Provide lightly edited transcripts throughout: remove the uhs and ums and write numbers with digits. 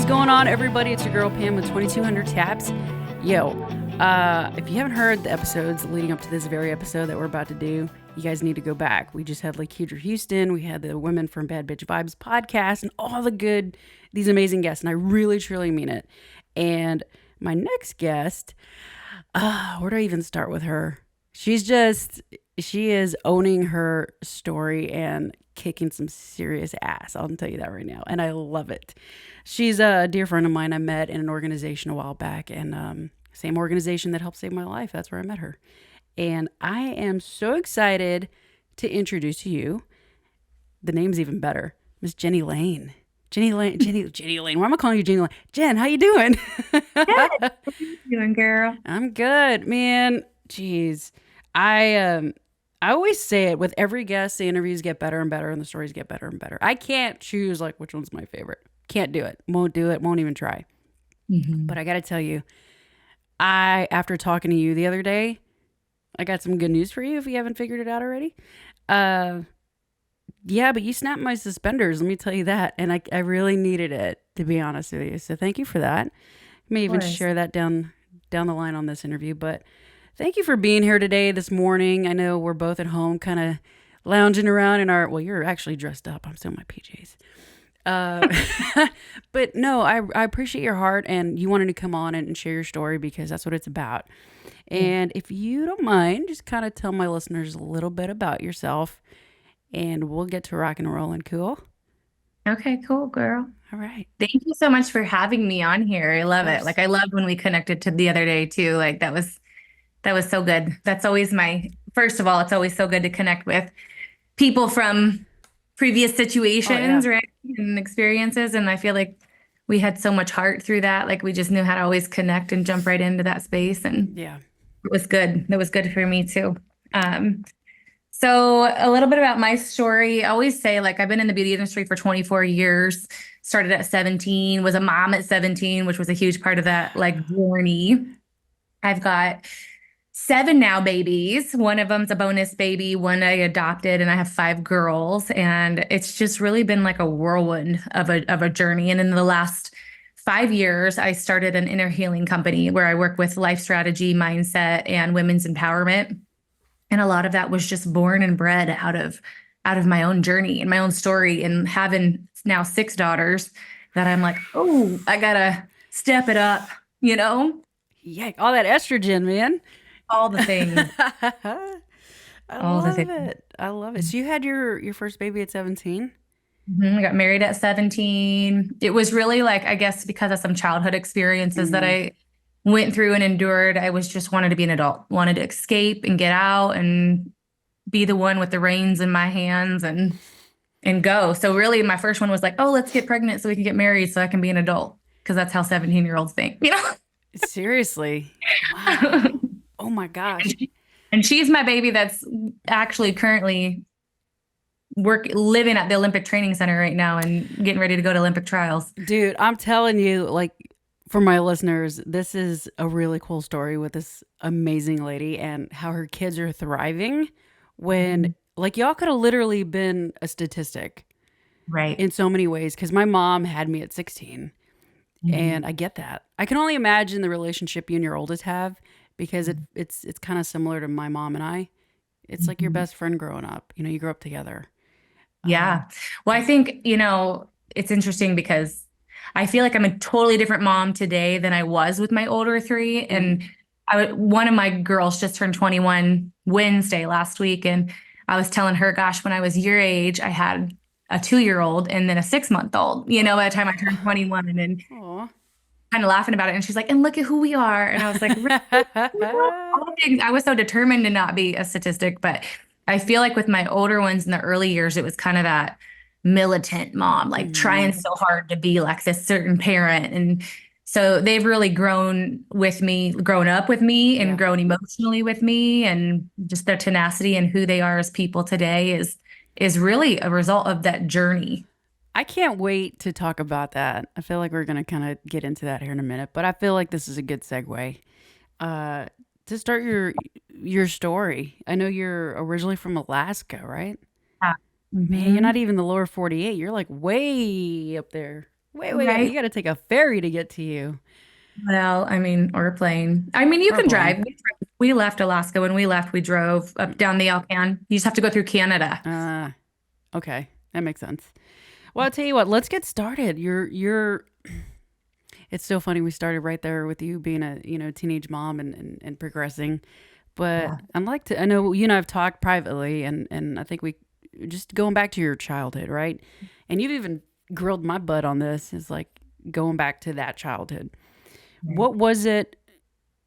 is going on, everybody? It's your girl Pam with 2200 Taps. Yo, if you haven't heard the episodes leading up to this very episode that we're about to do, you guys need to go back. We just had like Kedra Houston, we had the Women from Bad Bitch Vibes podcast, and all these amazing guests, and I really, truly mean it. And my next guest, where do I even start with her? She is owning her story and kicking some serious ass. I'll tell you that right now. And I love it. She's a dear friend of mine I met in an organization a while back, and same organization that helped save my life. That's where I met her. And I am so excited to introduce to you, the name's even better, Miss Jenny Laine. Jenny Laine. Why am I calling you Jenny Laine? Jen, how you doing? Good. How you doing, girl? I'm good, man. Jeez. I always say it with every guest, the interviews get better and better and the stories get better and better. I can't choose like which one's my favorite. Can't do it. Won't do it. Won't even try. Mm-hmm. But I got to tell you, after talking to you the other day, I got some good news for you if you haven't figured it out already. Yeah, but you snapped my suspenders. Let me tell you that. And I really needed it, to be honest with you. So thank you for that. I may even share that down the line on this interview. But thank you for being here today, this morning. I know we're both at home kind of lounging around in well, you're actually dressed up. I'm still in my PJs. But no, I appreciate your heart and you wanted to come on and share your story because that's what it's about. And if you don't mind, just kind of tell my listeners a little bit about yourself and we'll get to rock and rolling. Cool? Okay, cool, girl. All right. Thank you so much for having me on here. I love it. Like I loved when we connected to the other day too. Like that was so good. That's always first of all, it's always so good to connect with people from previous situations, right? And experiences. And I feel like we had so much heart through that. Like we just knew how to always connect and jump right into that space. And yeah, it was good. That was good for me too. So a little bit about my story. I always say like I've been in the beauty industry for 24 years, started at 17, was a mom at 17, which was a huge part of that like journey. I've got 7 now babies. One of them's a bonus baby, one I adopted, and I have 5 girls. And it's just really been like a whirlwind of a journey. And in the last 5 years, I started an inner healing company where I work with life strategy, mindset, and women's empowerment. And a lot of that was just born and bred out of my own journey and my own story, and having now 6 daughters that I'm like, oh, I gotta step it up, you know? Yeah, all that estrogen, man. All the things. I love it. So you had your first baby at 17? I got married at 17. It was really like, I guess because of some childhood experiences that I went through and endured, I was just wanted to be an adult, wanted to escape and get out and be the one with the reins in my hands and go. So really my first one was like, oh, let's get pregnant so we can get married so I can be an adult. Because that's how 17-year-olds think, you know? Seriously. Wow. Oh my gosh. And she's my baby that's actually currently living at the Olympic Training Center right now and getting ready to go to Olympic trials. Dude, I'm telling you, like, for my listeners, this is a really cool story with this amazing lady and how her kids are thriving when, like, y'all could have literally been a statistic. Right. In so many ways. Because my mom had me at 16. And I get that. I can only imagine the relationship you and your oldest have because it's kind of similar to my mom and I. It's like your best friend growing up. You know, you grow up together. Yeah. Well, I think, it's interesting because I feel like I'm a totally different mom today than I was with my older 3. And one of my girls just turned 21 Wednesday last week. And I was telling her, gosh, when I was your age, I had a 2-year-old and then a 6-month-old, by the time I turned 21 and kind of laughing about it. And she's like, and look at who we are. And I was like, I was so determined to not be a statistic, but I feel like with my older ones in the early years, it was kind of that militant mom, like trying so hard to be like this certain parent. And so they've really grown up with me and grown emotionally with me, and just their tenacity and who they are as people today is really a result of that journey. I can't wait to talk about that. I feel like we're going to kind of get into that here in a minute, but I feel like this is a good segue to start your story. I know you're originally from Alaska, right? Yeah. Man, you're not even the lower 48. You're like way up there. Wait. You right? got to take a ferry to get to you. Well, I mean, or a plane. I mean, you Or a can plane. drive. We left Alaska. When we left, we drove up down the Alcan. You just have to go through Canada. Uh, okay. That makes sense. Well, I'll tell you what, let's get started. It's so funny. We started right there with you being a, teenage mom and progressing. But Yeah. I know you and I have talked privately, and I think we just going back to your childhood, right? And you've even grilled my butt on this, is like going back to that childhood. Right. What was it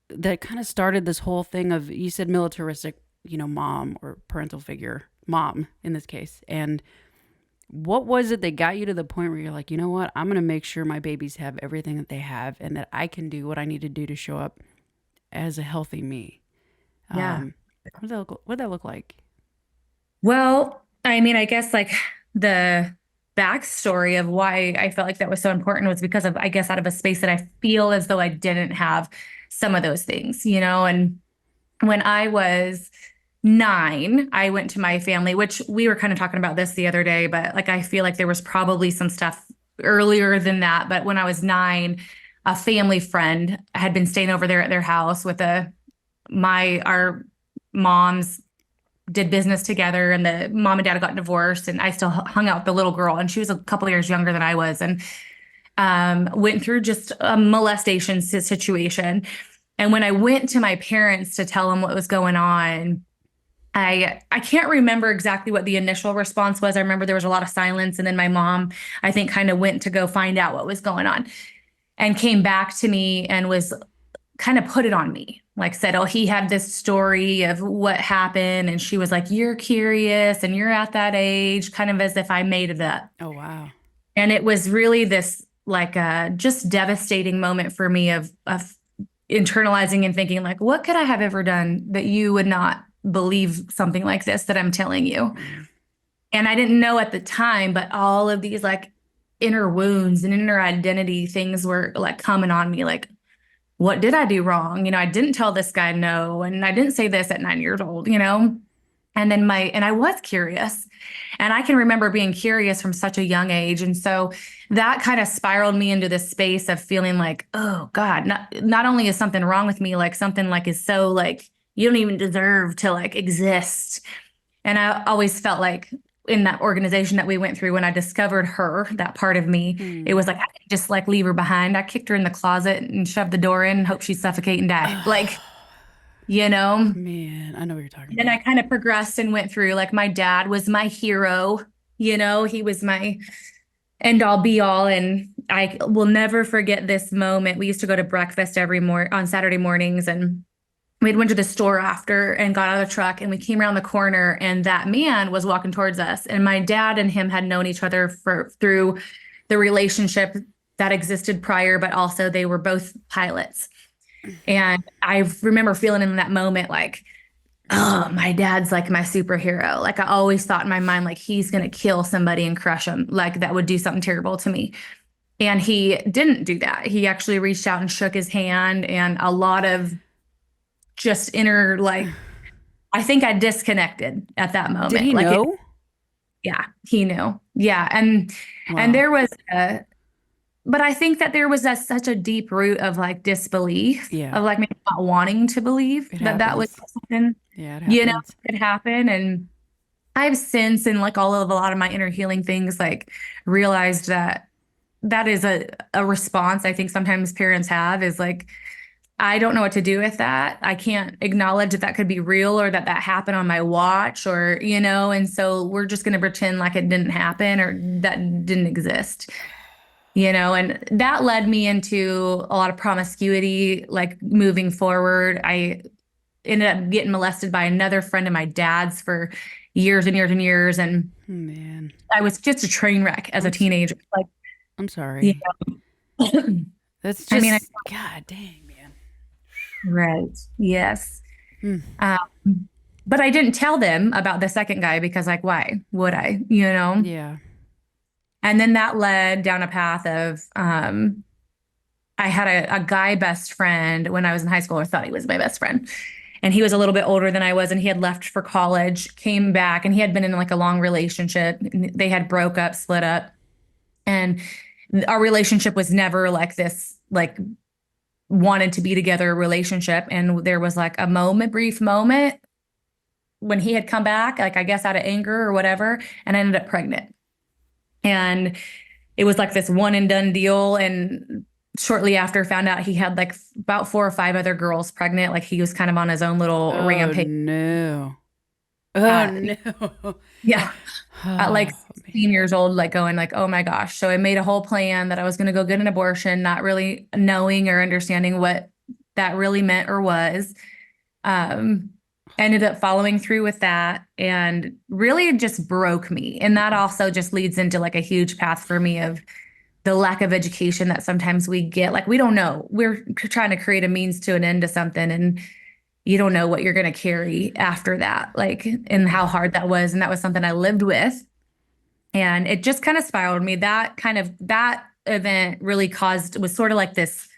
that kind of started this whole thing of, you said militaristic, mom or parental figure, mom in this case. And what was it that got you to the point where you're like, you know what, I'm going to make sure my babies have everything that they have and that I can do what I need to do to show up as a healthy me? Yeah. What'd that look like? Well, I mean, I guess like the backstory of why I felt like that was so important was because of, I guess, out of a space that I feel as though I didn't have some of those things, and when I was 9, I went to my family, which we were kind of talking about this the other day, but like I feel like there was probably some stuff earlier than that. But when I was 9, a family friend had been staying over there at their house with our moms did business together, and the mom and dad got divorced, and I still hung out with the little girl, and she was a couple of years younger than I was, and went through just a molestation situation. And when I went to my parents to tell them what was going on, I can't remember exactly what the initial response was. I remember there was a lot of silence, and then my mom, I think, kind of went to go find out what was going on and came back to me and was kind of put it on me. Like said, oh, he had this story of what happened. And she was like, you're curious and you're at that age, kind of as if I made it up. Oh, wow. And it was really this like just devastating moment for me of internalizing and thinking like, what could I have ever done that you would not believe something like this that I'm telling you? Mm. And I didn't know at the time, but all of these like inner wounds and inner identity things were like coming on me like, what did I do wrong? I didn't tell this guy no, and I didn't say this at 9 years old, And then I was curious, and I can remember being curious from such a young age. And so that kind of spiraled me into this space of feeling like, oh God, not only is something wrong with me, like something like is so like, you don't even deserve to like exist. And I always felt like in that organization that we went through, when I discovered her, that part of me, it was like, I could just like leave her behind. I kicked her in the closet and shoved the door in and hope she'd suffocate and die. Like, Man, I know what you're talking Then about. I kind of progressed and went through like my dad was my hero, he was my end all be all. And I will never forget this moment. We used to go to breakfast on Saturday mornings, and we went to the store after and got out of the truck, and we came around the corner, and that man was walking towards us. And my dad and him had known each other through the relationship that existed prior, but also they were both pilots. And I remember feeling in that moment like, oh, my dad's like my superhero. Like I always thought in my mind, like he's going to kill somebody and crush them. Like that would do something terrible to me. And he didn't do that. He actually reached out and shook his hand, and a lot of just inner, like, I think I disconnected at that moment. Did he like know? Yeah, he knew. Yeah. And Wow. there was but I think that there was such a deep root of like disbelief, Yeah. of like maybe not wanting to believe It that was happens. something, Yeah, it happens. could happen. And I've since, in like a lot of my inner healing things, like realized that that is a response I think sometimes parents have, is like, I don't know what to do with that. I can't acknowledge that that could be real, or that happened on my watch, or, and so we're just going to pretend like it didn't happen or that didn't exist. And that led me into a lot of promiscuity, like moving forward. I ended up getting molested by another friend of my dad's for years and years and years. And Man, I was just a train wreck as a teenager. Like, I'm yeah. sorry. That's just, I mean, God dang, man. right. Yes. Hmm. But I didn't tell them about the second guy because, like, why would I? Yeah. And then that led down a path of, I had a guy best friend when I was in high school. I thought he was my best friend. And he was a little bit older than I was, and he had left for college, came back, and he had been in like a long relationship. They had broke up, split up. And our relationship was never like this, like wanted to be together relationship. And there was like a brief moment when he had come back, like I guess out of anger or whatever, and I ended up pregnant. And it was like this one and done deal. And shortly after, found out he had like about 4 or 5 other girls pregnant. Like he was kind of on his own little Oh rampage. no. Oh At, no. yeah, at like Oh man. 16 years old, like going like, oh my gosh. So I made a whole plan that I was going to go get an abortion, not really knowing or understanding what that really meant or was. Um, Ended up following through with that and really it just broke me. And that also just leads into like a huge path for me of the lack of education that sometimes we get. Like we don't know. We're trying to create a means to an end to something and you don't know what you're going to carry after that, like, and how hard that was. And that was something I lived with. And it just kind of spiraled me. That event really was sort of like this,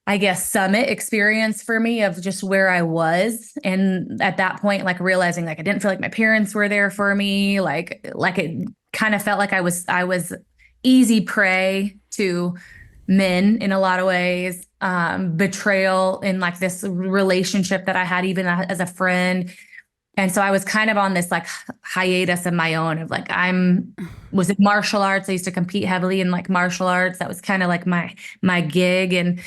I guess, summit experience for me of just where I was. And at that point, like realizing like I didn't feel like my parents were there for me. Like it kind of felt like I was easy prey to men in a lot of ways. Betrayal in like this relationship that I had even as a friend. And so I was kind of on this like hiatus of my own of like was it martial arts? I used to compete heavily in like martial arts. That was kind of like my gig. And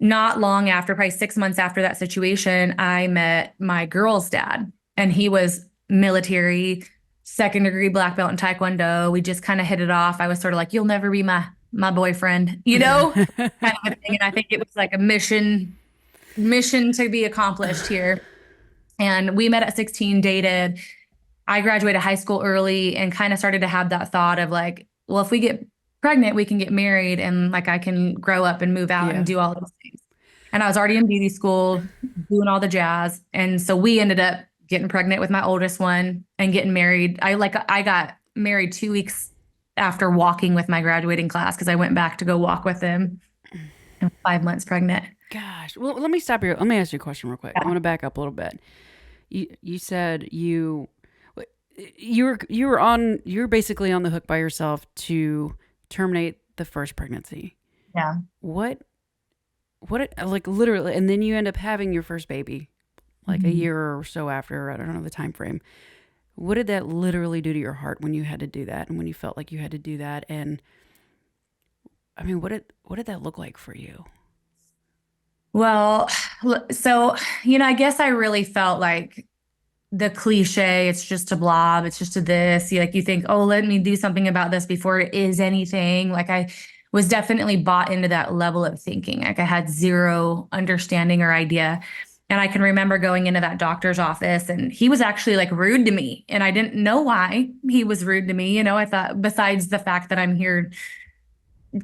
not long after, probably 6 months after that situation, I met my girl's dad, and he was military, second-degree black belt in Taekwondo. We just kind of hit it off. I was sort of like, "You'll never be my boyfriend," kind of a thing. And I think it was like a mission to be accomplished here. And we met at 16, dated. I graduated high school early and kind of started to have that thought of like, well, if we get pregnant, we can get married and like I can grow up and move out and Yeah. do all those things. And I was already in beauty school doing all the jazz. And so we ended up getting pregnant with my oldest one and getting married. I got married 2 weeks after walking with my graduating class because I went back to go walk with them. I was 5 months pregnant. Gosh. Well, let me stop here. Let me ask you a question real quick. I Yeah. want to back up a little bit. You said you were basically on the hook by yourself to terminate the first pregnancy. Yeah. What like literally, and then you end up having your first baby like a Mhm. year or so after. I don't know the time frame. What did that literally do to your heart when you had to do that and when you felt like you had to do that? And I mean, what did that look like for you? Well, so, I guess I really felt like the cliche, it's just a blob, it's just a this. You think, oh, let me do something about this before it is anything. Like I was definitely bought into that level of thinking. Like I had zero understanding or idea. And I can remember going into that doctor's office and he was actually like rude to me. And I didn't know why he was rude to me. I thought besides the fact that I'm here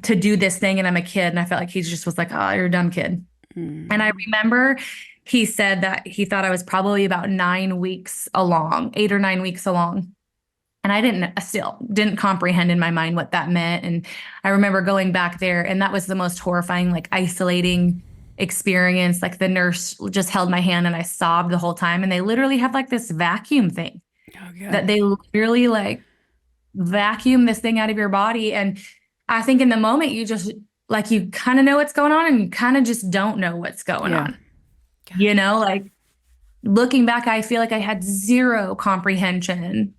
to do this thing and I'm a kid, and I felt like he just was like, oh, you're a dumb kid. And I Mm. remember he said that he thought I was probably about 9 weeks along, 8 or 9 weeks along. And I still didn't comprehend in my mind what that meant. And I remember going back there, and that was the most horrifying, like isolating experience. Like the nurse just held my hand and I sobbed the whole time. And they literally have like this vacuum thing Oh God. that they literally like vacuum this thing out of your body. And I think in the moment, you just like, you kind of know what's going on and you kind of just don't know what's going Yeah. on. Gosh. Like looking back, I feel like I had zero comprehension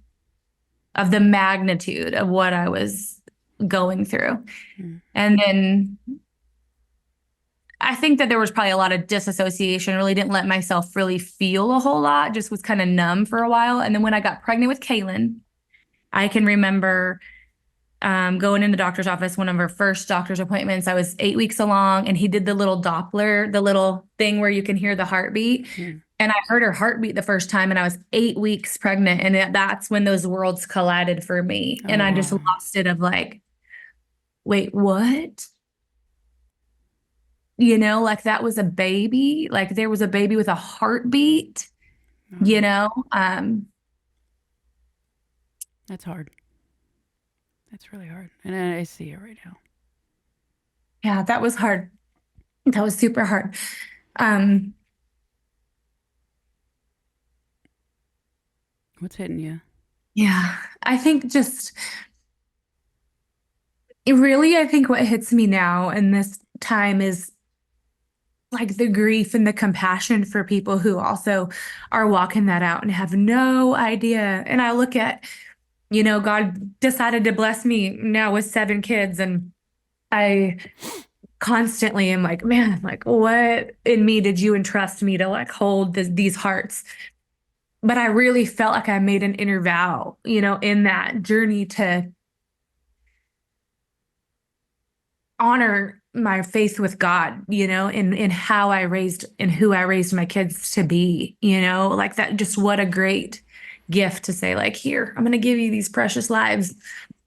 of the magnitude of what I was going through. Mm. And then I think that there was probably a lot of disassociation, really didn't let myself really feel a whole lot, just was kind of numb for a while. And then when I got pregnant with Kaylin, I can remember going in the doctor's office, one of our first doctor's appointments. I was 8 weeks along, and he did the little Doppler, the little thing where you can hear the heartbeat. Mm. And I heard her heartbeat the first time, and I was 8 weeks pregnant. And that's when those worlds collided for me. And Oh I just wow. lost it of like, wait, what? Like that was a baby. Like there was a baby with a heartbeat, you Oh, know? that's hard. That's really hard. And I see it right now. Yeah, that was hard. That was super hard. Um, What's hitting you? yeah, I think just really, I think what hits me now in this time is like the grief and the compassion for people who also are walking that out and have no idea. And I look at, God decided to bless me now with 7 kids, and I constantly am like, man, like what in me did you entrust me to like hold these hearts? But I really felt like I made an inner vow, in that journey to honor my faith with God, in how I raised and who I raised my kids to be, like that. Just what a great gift to say, like, here, I'm going to give you these precious lives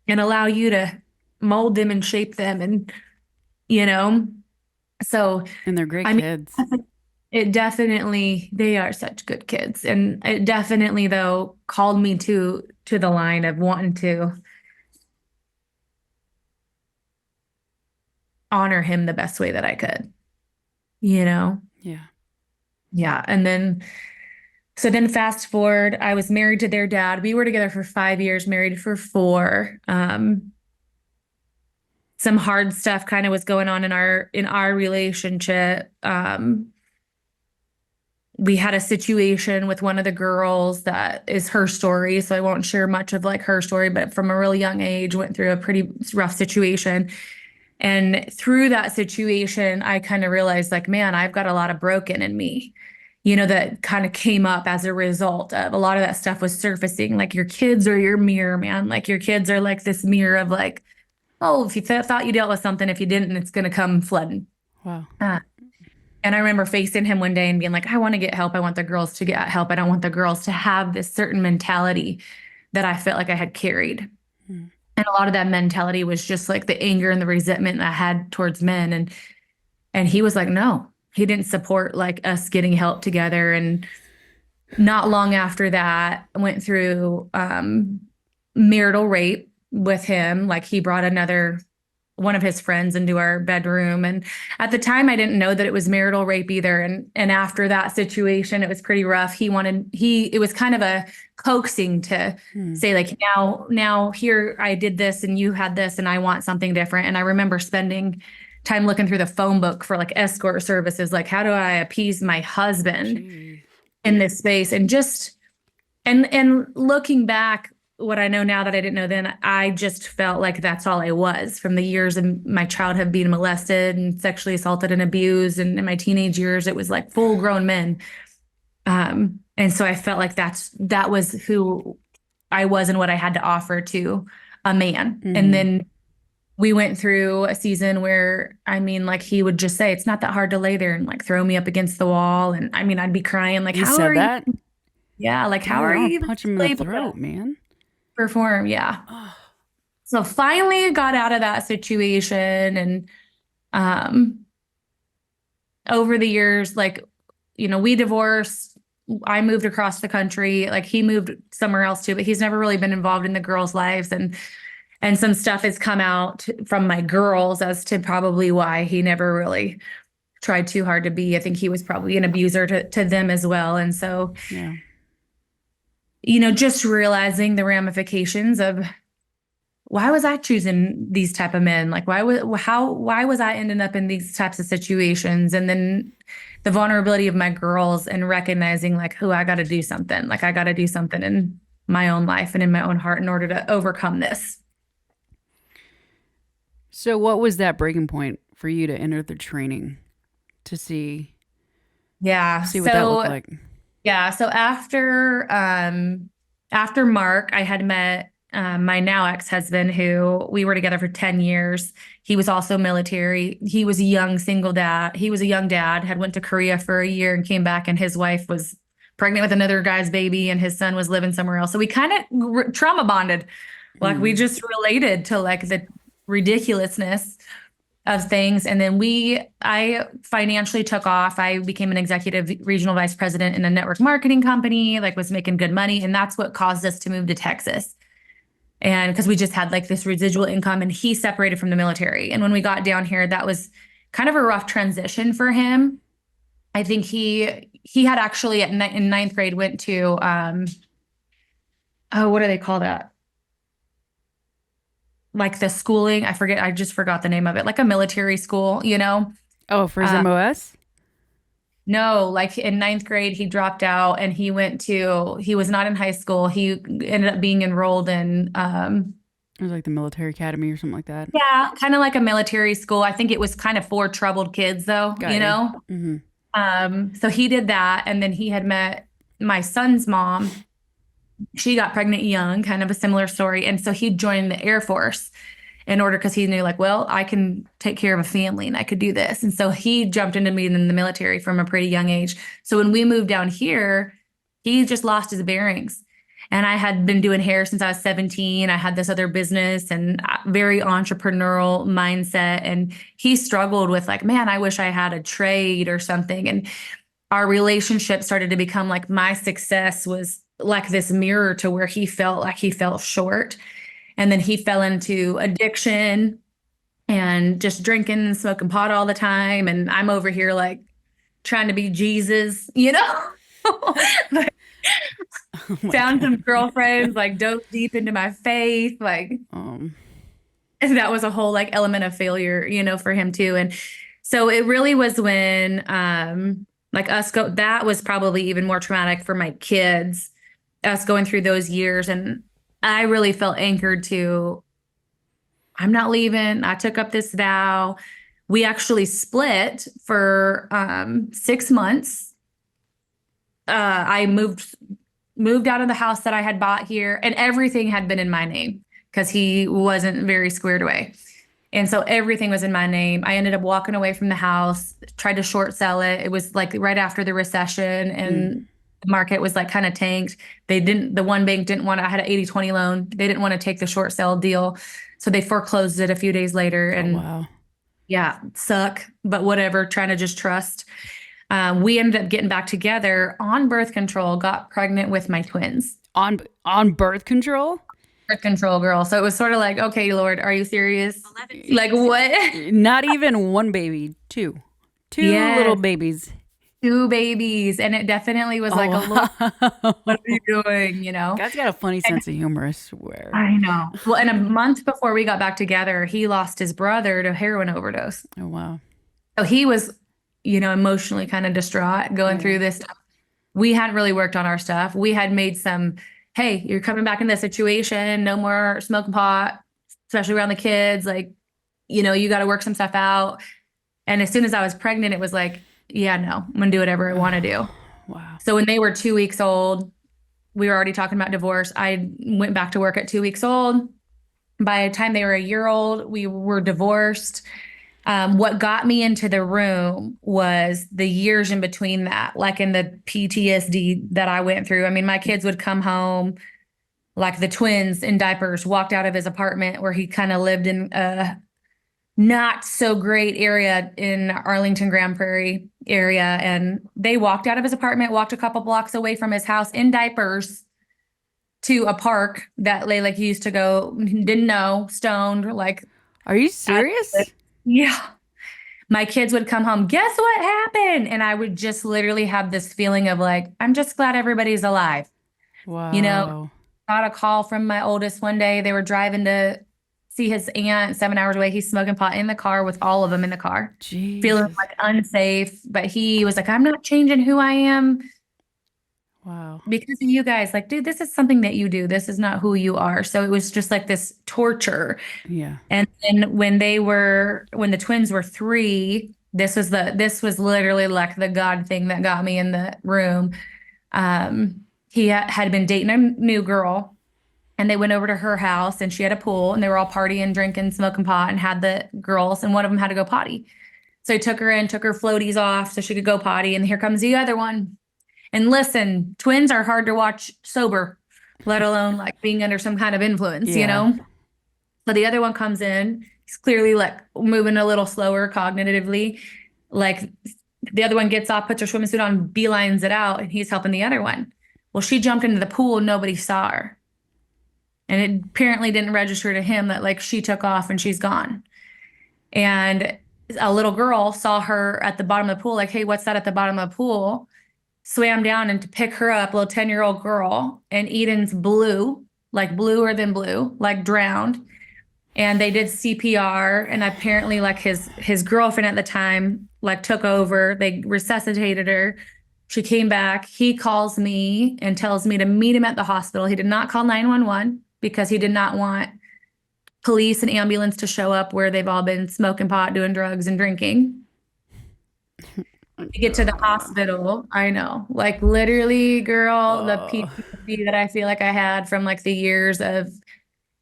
and allow you to mold them and shape them. And, you know, so And they're great I mean, kids. it definitely, they are such good kids. And it definitely, though, called me to the line of wanting to honor him the best way that I could, you know? Yeah. Yeah. And then, so then fast forward, I was married to their dad. We were together for 5 years, married for 4. Some hard stuff kind of was going on in our relationship. We had a situation with one of the girls that is her story, so I won't share much of like her story, but from a really young age went through a pretty rough situation. And through that situation, I kind of realized like, man, I've got a lot of broken in me, that kind of came up as a result of a lot of that stuff was surfacing. Like your kids are your mirror, man. Like your kids are like this mirror of like, oh, if you thought you dealt with something, if you didn't, it's going to come flooding. Wow. Uh, and I remember facing him one day and being like, I want to get help. I want the girls to get help. I don't want the girls to have this certain mentality that I felt like I had carried. Hmm. And a lot of that mentality was just like the anger and the resentment I had towards men. And he was like, no, he didn't support like us getting help together. And not long after that, I went through marital rape with him. Like he brought another one of his friends into our bedroom. And at the time I didn't know that it was marital rape either. And after that situation, it was pretty rough. It was kind of a coaxing to Hmm. say like, now here I did this and you had this and I want something different. And I remember spending time looking through the phone book for like escort services, like how do I appease my husband Jeez. in this space? And just and looking back, what I know now that I didn't know then, I just felt like that's all I was from the years of my childhood being molested and sexually assaulted and abused. And in my teenage years, it was like full grown men. And so I felt like that was who I was and what I had to offer to a man. And Mm-hmm. then we went through a season where, I mean, like he would just say, it's not that hard to lay there and like throw me up against the wall. And I mean, I'd be crying, like, He how are said you? that? Yeah, like, how Dude, are I want you to even punch him in the able to throat, man. perform? Yeah. Oh, So finally got out of that situation. And um, over the years, like, we divorced. I moved across the country. Like he moved somewhere else too, but he's never really been involved in the girls' lives. And some stuff has come out from my girls as to probably why he never really tried too hard to be. I think he was probably an abuser to them as well. And so, yeah. just realizing the ramifications of why was I choosing these type of men? Like why was I ending up in these types of situations? And then the vulnerability of my girls and recognizing like, who I got to do something. Like I got to do something in my own life and in my own heart in order to overcome this. So, what was that breaking point for you to enter the training to Yeah. see what that looked So like? yeah. So after Mark, I had met my now ex-husband who we were together for 10 years. He was also military. He was a young single dad. He was a young dad, had went to Korea for a year and came back, and his wife was pregnant with another guy's baby and his son was living somewhere else. So we kind of trauma bonded. Like we Hmm. just related to like the ridiculousness of things. And then I financially took off. I became an executive regional vice president in a network marketing company, like was making good money. And that's what caused us to move to Texas. And because we just had like this residual income, and he separated from the military. And when we got down here, that was kind of a rough transition for him. I think he had actually in ninth grade went to oh, what do they call that? like the schooling. I just forgot the name of it, like a military school, you know? Oh, for his Uh, MOS? no, like in ninth grade, he dropped out and he was not in high school. He ended up being enrolled in, It was like the military academy or something like that. yeah, kind of like a military school. I think it was kind of for troubled kids though, Got you you. know? Hmm. So he did that. And then he had met my son's mom. She got pregnant young, kind of a similar story. And so he joined the Air Force in order because he knew like, well, I can take care of a family and I could do this. And so he jumped into being in the military from a pretty young age. So when we moved down here, he just lost his bearings. And I had been doing hair since I was 17. I had this other business and very entrepreneurial mindset. And he struggled with like, man, I wish I had a trade or something. And our relationship started to become like my success was like this mirror to where he felt like he fell short. And then he fell into addiction and just drinking and smoking pot all the time. And I'm over here like trying to be Jesus, you know? Like, Oh my found some God. girlfriends, like dove deep into my faith. Like, Um, and that was a whole like element of failure, you know, for him too. And so it really was when like that was probably even more traumatic for my kids, us going through those years. And I really felt anchored to I'm not leaving. I took up this vow. We actually split for 6 months. I moved out of the house that I had bought here, and everything had been in my name because he wasn't very squared away. And so everything was in my name. I ended up walking away from the house, tried to short sell it. It was like right after the recession mm. and the market was like kind of tanked. The one bank didn't want, I had an 80/20 loan. They didn't want to take the short sell deal. So they foreclosed it a few days later. Oh And wow. yeah, suck, but whatever, trying to just trust. We ended up getting back together on birth control, got pregnant with my twins. On birth control? Birth control girl. So it was sort of like, okay, Lord, are you serious? Like what? Not even one baby, two. Two little Yes, babies. two babies. And it definitely was like a Lord, Oh what are wow. you doing? You know? Guy's got a funny And sense of humor, I swear. I know. Well, and a month before we got back together, he lost his brother to heroin overdose. Oh wow. So he was, you know, emotionally kind of distraught going Yeah. through this stuff. We hadn't really worked on our stuff. We had made some, hey, you're coming back in this situation, no more smoking pot, especially around the kids. Like, you know, you got to work some stuff out. And as soon as I was pregnant, it was like, yeah, no, I'm gonna do whatever I want to do. Wow. So when they were 2 weeks old, we were already talking about divorce. I went back to work at 2 weeks old. By the time they were a year old, we were divorced. What got me into the room was the years in between that, like in the PTSD that I went through. I mean, my kids would come home, like the twins in diapers, walked out of his apartment where he kind of lived in a not so great area in Arlington Grand Prairie area. And they walked out of his apartment, walked a couple blocks away from his house in diapers to a park that they like used to go, didn't know, stoned, like, Are you I, serious? yeah. My kids would come home, guess what happened? And I would just literally have this feeling of like, I'm just glad everybody's alive. You know, Wow. got a call from my oldest one day. They were driving to see his aunt 7 hours away. He's smoking pot in the car with all of them in the car, feeling Jesus. like unsafe. But he was like, I'm not changing who I am Wow. because of you guys. Like, dude, this is something that you do. This is not who you are. So it was just like this torture. Yeah. And then when the twins were 3, this was literally like the God thing that got me in the room. He had been dating a new girl and they went over to her house and she had a pool and they were all partying, drinking, smoking pot and had the girls and one of them had to go potty. So he took her in, took her floaties off so she could go potty. And here comes the other one. And listen, twins are hard to watch sober, let alone like being under some kind of influence, you Yeah. know? So the other one comes in. He's clearly like moving a little slower cognitively. Like the other one gets off, puts her swimming suit on, beelines it out, and he's helping the other one. Well, she jumped into the pool and nobody saw her. And it apparently didn't register to him that like she took off and she's gone. And a little girl saw her at the bottom of the pool, like, hey, what's that at the bottom of the pool? Swam down and to pick her up, little 10-year-old girl, and Eden's blue, like bluer than blue, like drowned. and they did CPR, and apparently like his girlfriend at the time like took over. They resuscitated her. She came back. He calls me and tells me to meet him at the hospital. He did not call 911 because he did not want police and ambulance to show up where they've all been smoking pot, doing drugs and drinking. To get to the hospital, I know, like literally, girl, the Oh, PTSD that I feel like I had from like the years of,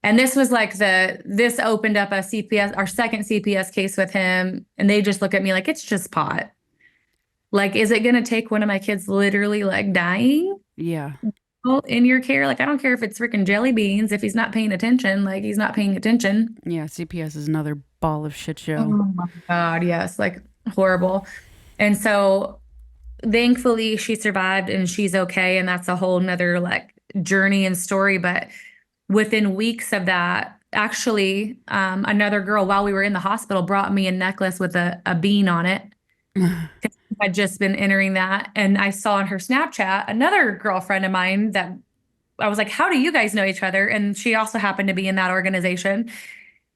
and this was like this opened up a CPS, our second CPS case with him, and they just look at me like it's just pot. Like, is it gonna take one of my kids literally like dying yeah. in your care? Like, I don't care if it's freaking jelly beans. If he's not paying attention, like he's not paying attention. Yeah, CPS is another ball of shit Oh show. my God, yes, like horrible. And so thankfully she survived and she's okay. And that's a whole nother like journey and story. But within weeks of that, actually, another girl while we were in the hospital brought me a necklace with a bean on it. I'd just been entering that. And I saw on her Snapchat another girlfriend of mine that I was like, how do you guys know each other? And she also happened to be in that organization.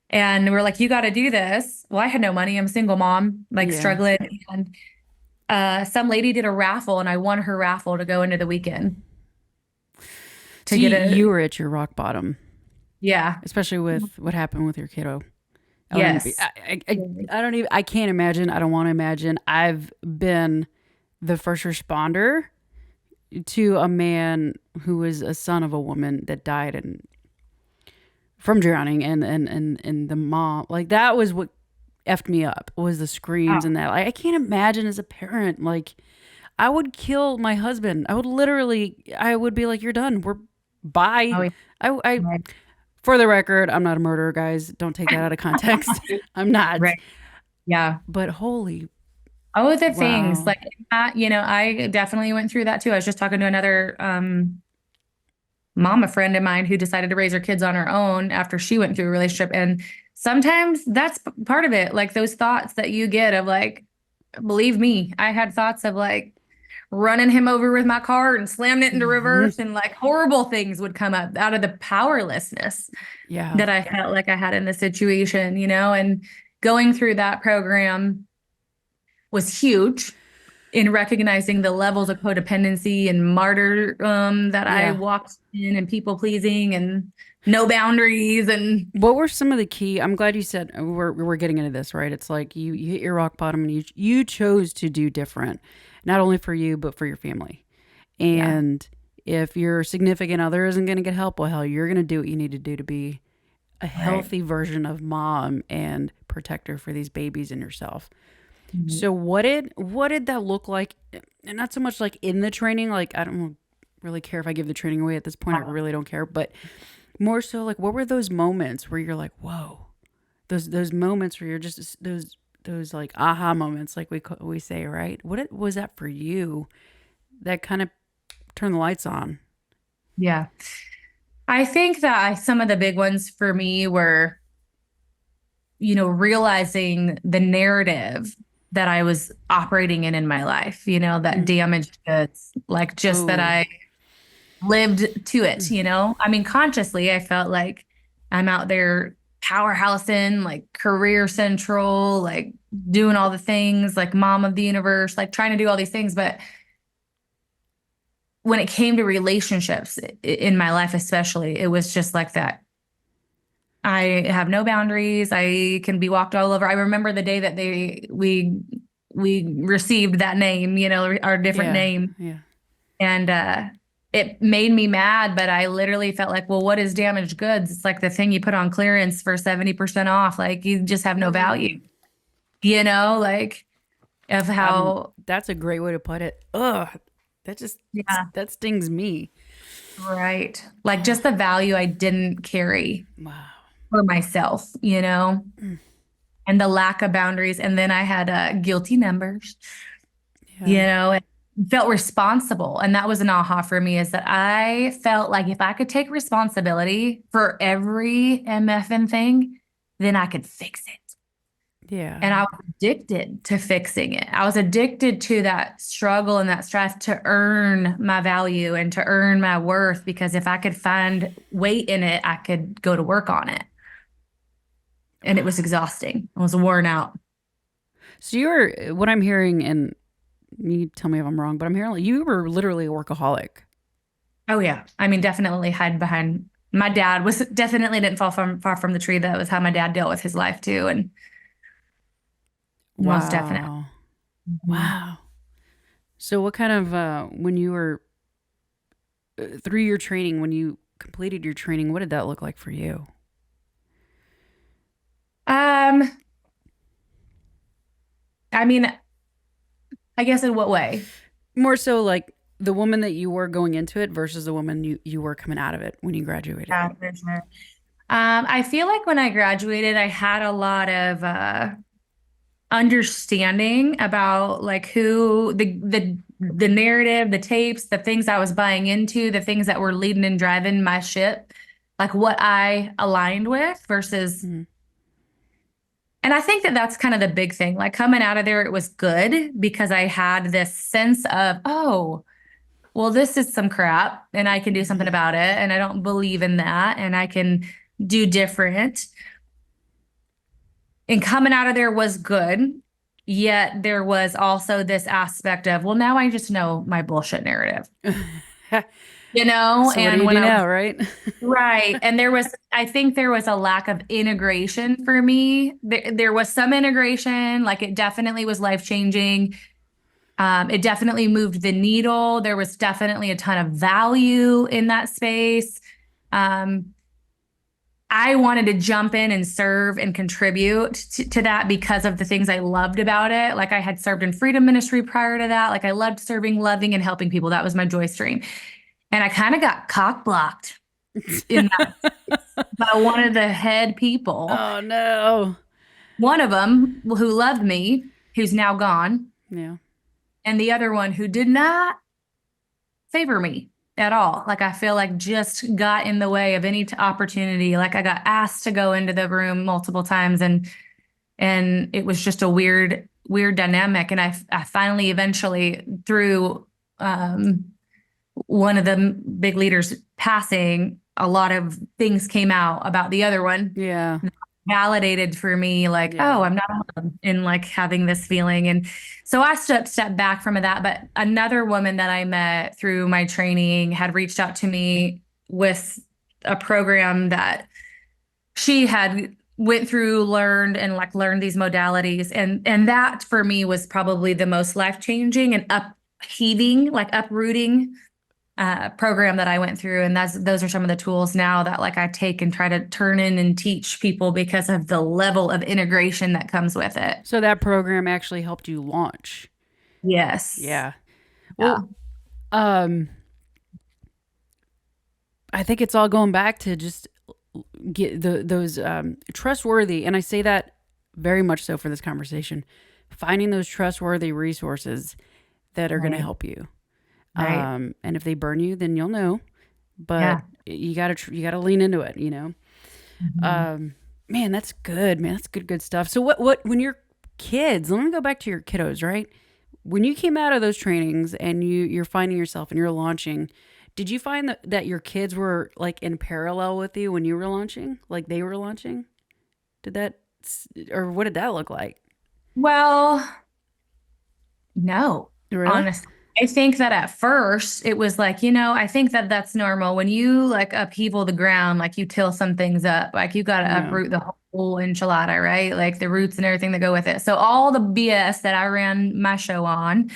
And we're like, you got to do this. Well, I had no money. I'm a single mom, like Yeah. struggling. And some lady did a raffle, and I won her raffle to go into the weekend So to get you a, were at your rock bottom, yeah, especially with what happened with your kiddo. I wouldn't be. yes. I don't even. I can't imagine. I don't want to imagine. I've been the first responder to a man who was a son of a woman that died from drowning, and the mom, like, that was what effed me up, was the screams Oh, and that. Like, I can't imagine as a parent, like, I would kill my husband. I would literally, I would be like, you're done. We're bye. oh, yeah. I Right. For the record, I'm not a murderer, guys. Don't take that out of context. I'm not. Right. Yeah. But holy Oh, the things wow. like that, I definitely went through that too. I was just talking to another mom, a friend of mine who decided to raise her kids on her own after she went through a relationship. And sometimes that's part of it. Like those thoughts that you get of like, believe me, I had thoughts of like running him over with my car and slamming it into Mhm. reverse, and like horrible things would come up out of the powerlessness Yeah. that I felt like I had in the situation, and going through that program was huge in recognizing the levels of codependency and martyrdom that I Yeah. walked in, and people pleasing and no boundaries and What were some of the key? I'm glad you said we're getting into this, right? It's like you hit your rock bottom and you chose to do different, not only for you but for your family. yeah, And if your significant other isn't going to get help, well, hell, you're going to do what you need to do to be a right. healthy version of mom and protector for these babies and yourself. Mhm. So what did that look like? And not so much like in the training, like I don't really care if I give the training away at this point. I really don't care, but more so like what were those moments where you're like, whoa, those moments where you're just those like aha moments, like we say, right? Was that for you that kind of turned the lights on? Yeah. I think that some of the big ones for me were, realizing the narrative that I was operating in my life, that Mm. damaged goods, like just that Oh, I lived to it. I mean, consciously, I felt like I'm out there powerhousing, like career central, like doing all the things, like mom of the universe, like trying to do all these things. But when it came to relationships in my life, especially, it was just like that. I have no boundaries. I can be walked all over. I remember the day that we received that name, our different yeah, name. yeah, And it made me mad, but I literally felt like, well, what is damaged goods? It's like the thing you put on clearance for 70% off. Like you just have no value, like of how, that's a great way to put it. Ugh, that just yeah, that stings me. right. Like just the value I didn't carry Wow. for myself, Mm. and the lack of boundaries. And then I had guilty numbers, Yeah. and felt responsible. And that was an aha for me, is that I felt like if I could take responsibility for every MFN thing, then I could fix it. Yeah. And I was addicted to fixing it. I was addicted to that struggle and that stress to earn my value and to earn my worth, because if I could find weight in it, I could go to work on it. and it was exhausting. I was worn out. So what I'm hearing, and you tell me if I'm wrong, but I'm hearing like you were literally a workaholic. Oh yeah. I mean, definitely hide behind. My dad was definitely didn't fall from far from the tree. That was how my dad dealt with his life too, and most definitely. Wow. Mhm. Wow. So what kind of when you were through your training, when you completed your training, what did that look like for you? Um, I mean, I guess in what way? More so like the woman that you were going into it versus the woman you were coming out of it when you graduated. Yeah, for sure. I feel like when I graduated, I had a lot of understanding about like who the narrative, the tapes, the things I was buying into, the things that were leading and driving my ship, like what I aligned with versus. Mm-hmm. And I think that that's kind of the big thing. Like coming out of there, it was good because I had this sense of, oh, well, this is some crap and I can do something about it. And I don't believe in that and I can do different. And coming out of there was good. Yet there was also this aspect of, well, now I just know my bullshit narrative, So what do And you when do I was now, right? right. And I think there was a lack of integration for me. There was some integration, like it definitely was life changing. It definitely moved the needle. There was definitely a ton of value in that space. Um, I wanted to jump in and serve and contribute to that because of the things I loved about it. Like I had served in freedom ministry prior to that. Like I loved serving, loving, and helping people. That was my joy stream. And I kind of got cock blocked in that by one of the head people. Oh no. One of them who loved me, who's now gone, Yeah. and the other one who did not favor me at all. Like I feel like just got in the way of any opportunity. Like I got asked to go into the room multiple times and it was just a weird dynamic. And I finally eventually through one of the big leaders passing, a lot of things came out about the other one Yeah. validated for me like Yeah. oh I'm not alone in like having this feeling and so I stepped back from that but another woman that I met through my training had reached out to me with a program that she had went through learned these modalities and that for me was probably the most life-changing and upheaving like uprooting program that I went through. And those are some of the tools now that like I take and try to turn in and teach people because of the level of integration that comes with it. So that program actually helped you launch. Yes. Yeah. Yeah. Well, um, I think it's all going back to just get those trustworthy, and I say that very much so for this conversation, finding those trustworthy resources that are going to Right. help you. Right. And if they burn you, then you'll know. But Yeah. you gotta lean into it. You know. Mhm. Um, man, that's good. Man, that's good stuff. So what when your kids? Let me go back to your kiddos. Right. When you came out of those trainings and you're finding yourself and you're launching, did you find that your kids were like in parallel with you when you were launching? Like they were launching? Did that, or what did that look like? Well, no, Really? honestly. I think that at first it was like, I think that that's normal. When you like upheaval the ground, like you till some things up, like you got to Yeah. uproot the whole enchilada, right? Like the roots and everything that go with it. So all the BS that I ran my show on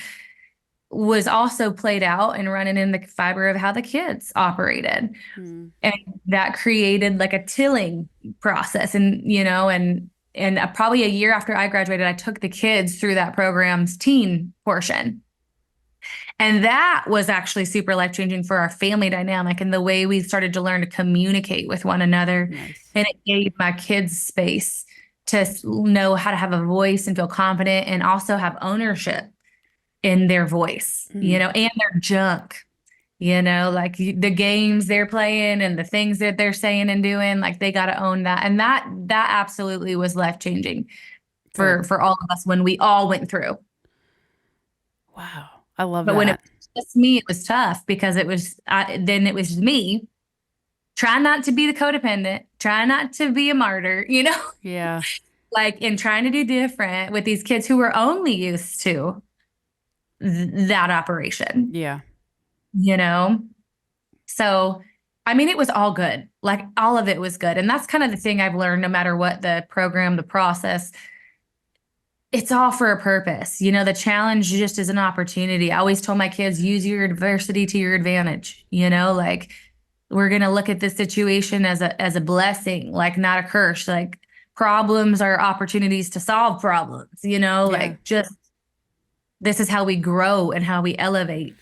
was also played out and running in the fiber of how the kids operated. Hmm. And that created like a tilling process. And probably a year after I graduated, I took the kids through that program's teen portion. And that was actually super life changing for our family dynamic and the way we started to learn to communicate with one another. Nice. And it gave my kids space to know how to have a voice and feel confident and also have ownership in their voice, Hmm. and their junk, like the games they're playing and the things that they're saying and doing, like they got to own that. And that absolutely was life changing Good. for all of us when we all went through. Wow. I love But when it that. was just me, it was tough because then it was me try not to be the codependent, try not to be a martyr, Yeah. like in trying to do different with these kids who were only used to that operation, Yeah. you know? So, I mean, it was all good. Like all of it was good. And that's kind of the thing I've learned no matter what the program, the process, it's all for a purpose. The challenge just is an opportunity. I always told my kids, use your adversity to your advantage. Like we're going to look at this situation as a blessing, like not a curse. Like problems are opportunities to solve problems, Yeah. like just this is how we grow and how we elevate.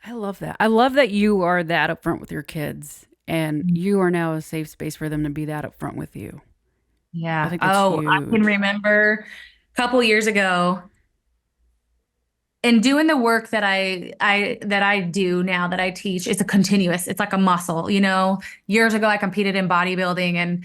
I love that. I love that you are that upfront with your kids and you are now a safe space for them to be that upfront with you. I Yeah. think that's Oh, I can huge. remember a couple years ago in doing the work that I do now that I teach. It's a continuous, it's like a muscle, years ago I competed in bodybuilding and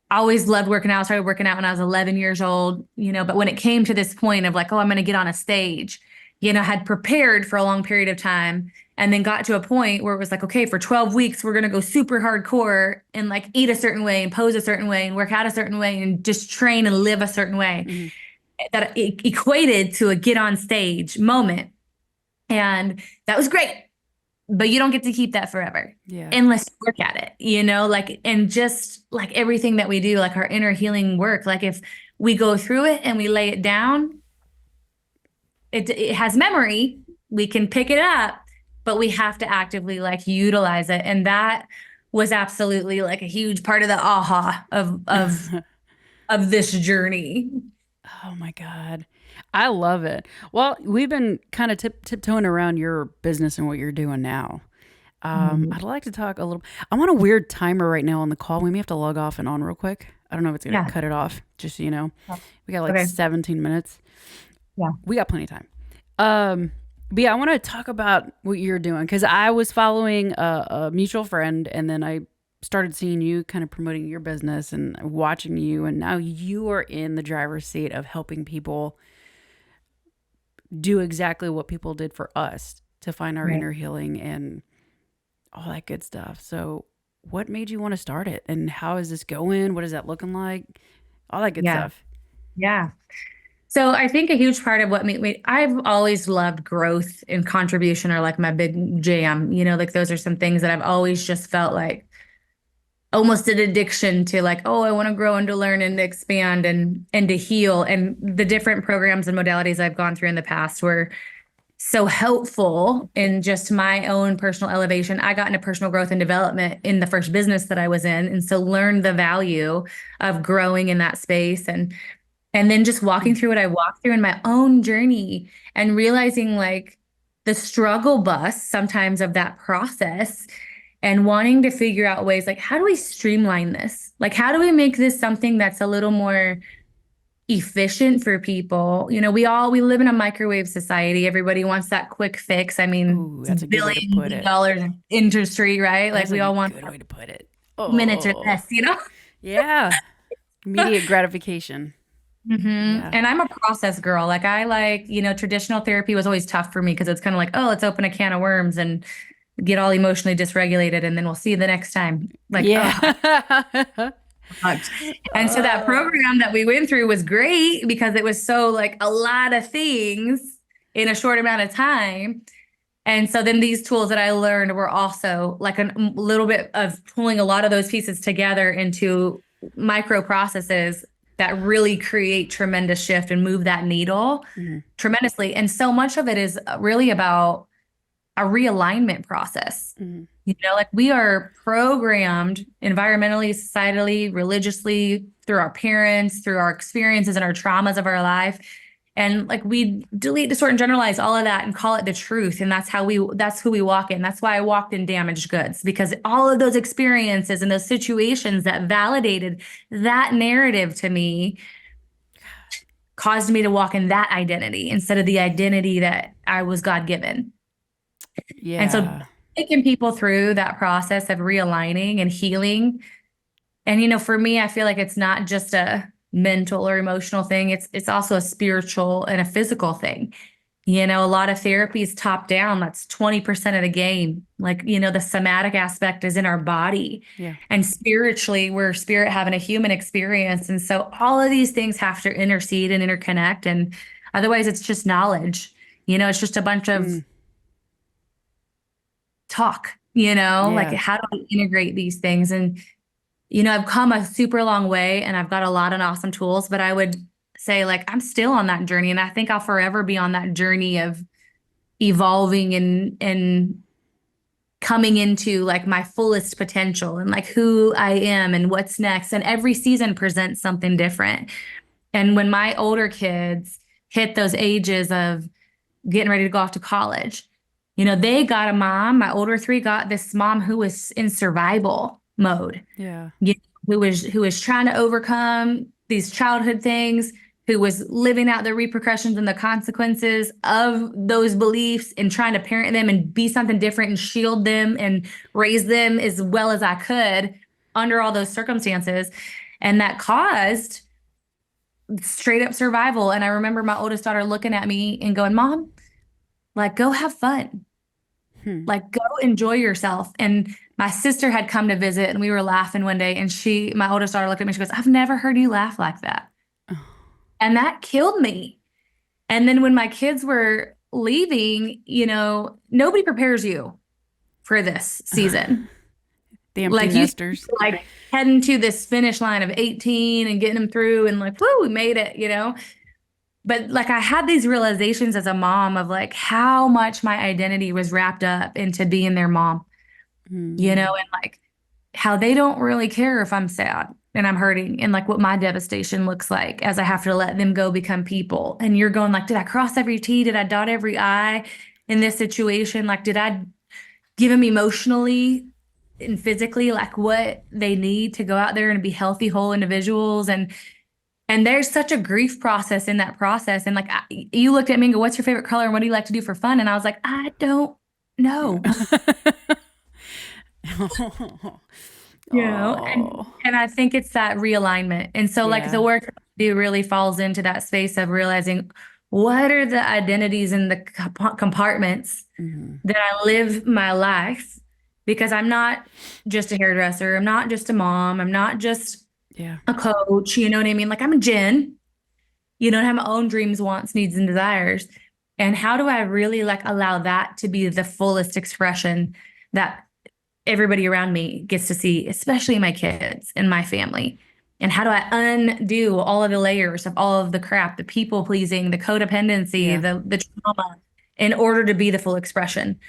I always loved working out. I started working out when I was 11 years old, but when it came to this point of like, oh, I'm going to get on a stage, had prepared for a long period of time and then got to a point where it was like, okay, for 12 weeks, we're going to go super hardcore and like eat a certain way and pose a certain way and work out a certain way and just train and live a certain way. Mm-hmm. That it equated to a get on stage moment. And that was great. But you don't get to keep that forever. Yeah. Unless you work at it, like, and just like everything that we do, like our inner healing work, like if we go through it and we lay it down, it has memory, we can pick it up, but we have to actively like utilize it. And that was absolutely like a huge part of the aha of this journey. Oh my God. I love it. Well, we've been kind of tiptoeing around your business and what you're doing now. I'd like to talk a little. I'm on a weird timer right now on the call. We may have to log off and on real quick. I don't know if it's going to cut it off, just so you know. We got like 17 minutes. Yeah. We got plenty of time. But yeah, I want to talk about what you're doing because I was following a mutual friend and then I started seeing you kind of promoting your business and watching you. And now you are in the driver's seat of helping people do exactly what people did for us to find our inner healing and all that good stuff. So what made you want to start it and how is this going? What is that looking like? All that good stuff. Yeah. So I think a huge part of what made me, I've always loved growth and contribution are like my big jam, like those are some things that I've always just felt like almost an addiction to like, oh, I want to grow and to learn and to expand and to heal. And the different programs and modalities I've gone through in the past were so helpful in just my own personal elevation. I got into personal growth and development in the first business that I was in. And so learned the value of growing in that space and then just walking through what I walked through in my own journey and realizing like the struggle bus sometimes of that process and wanting to figure out ways like, how do we streamline this? Like, how do we make this something that's a little more efficient for people? We live in a microwave society. Everybody wants that quick fix. I mean, Ooh, that's a good way to put it. $billions industry, right? Like that's we all want a good way to put it. Minutes or less, Yeah. Immediate gratification. Mm-hmm. Yeah. And I'm a process girl. Like I like, traditional therapy was always tough for me because it's kind of like, oh, let's open a can of worms and get all emotionally dysregulated and then we'll see you the next time. Like, yeah. And so that program that we went through was great because it was so like a lot of things in a short amount of time. And so then these tools that I learned were also like a little bit of pulling a lot of those pieces together into micro processes that really create tremendous shift and move that needle tremendously. And so much of it is really about a realignment process. Like we are programmed environmentally, societally, religiously, through our parents, through our experiences and our traumas of our life. And like we delete, distort, and generalize all of that and call it the truth. And that's who we walk in. That's why I walked in damaged goods, because all of those experiences and those situations that validated that narrative to me caused me to walk in that identity instead of the identity that I was God given. Yeah. And so taking people through that process of realigning and healing. And, for me, I feel like it's not just a mental or emotional thing. It's also a spiritual and a physical thing. A lot of therapy is top down. That's 20% of the game. Like, the somatic aspect is in our body. Yeah. And spiritually, we're spirit having a human experience. And so all of these things have to intercede and interconnect. And otherwise, it's just knowledge. It's just a bunch of talk, like Yeah. how do I integrate these things? And, I've come a super long way and I've got a lot of awesome tools, but I would say like I'm still on that journey. And I think I'll forever be on that journey of evolving and coming into like my fullest potential and like who I am and what's next. And every season presents something different. And when my older kids hit those ages of getting ready to go off to college, they got a mom. My older three got this mom who was in survival mode. Yeah. Who was trying to overcome these childhood things, who was living out the repercussions and the consequences of those beliefs and trying to parent them and be something different and shield them and raise them as well as I could under all those circumstances. And that caused straight up survival. And I remember my oldest daughter looking at me and going, Mom, like, go have fun. Like, go enjoy yourself. And my sister had come to visit and we were laughing one day and my oldest daughter looked at me, she goes, I've never heard you laugh like that. And that killed me. And then when my kids were leaving, nobody prepares you for this season. The empty nesters. Like heading to this finish line of 18 and getting them through and like, whoo, we made it, But like I had these realizations as a mom of like how much my identity was wrapped up into being their mom, and like how they don't really care if I'm sad and I'm hurting and like what my devastation looks like as I have to let them go become people. And you're going like, did I cross every T? Did I dot every I in this situation? Like, did I give them emotionally and physically like what they need to go out there and be healthy, whole individuals? And there's such a grief process in that process. And like, you looked at me and go, what's your favorite color? And what do you like to do for fun? And I was like, I don't know. And I think it's that realignment. And so like the work I do really falls into that space of realizing what are the identities in the compartments that I live my life, because I'm not just a hairdresser. I'm not just a mom. I'm not just a coach, you know what I mean? Like I'm a Jen, I have my own dreams, wants, needs, and desires. And how do I really like allow that to be the fullest expression that everybody around me gets to see, especially my kids and my family? And how do I undo all of the layers of all of the crap, the people pleasing, the codependency, the trauma, in order to be the full expression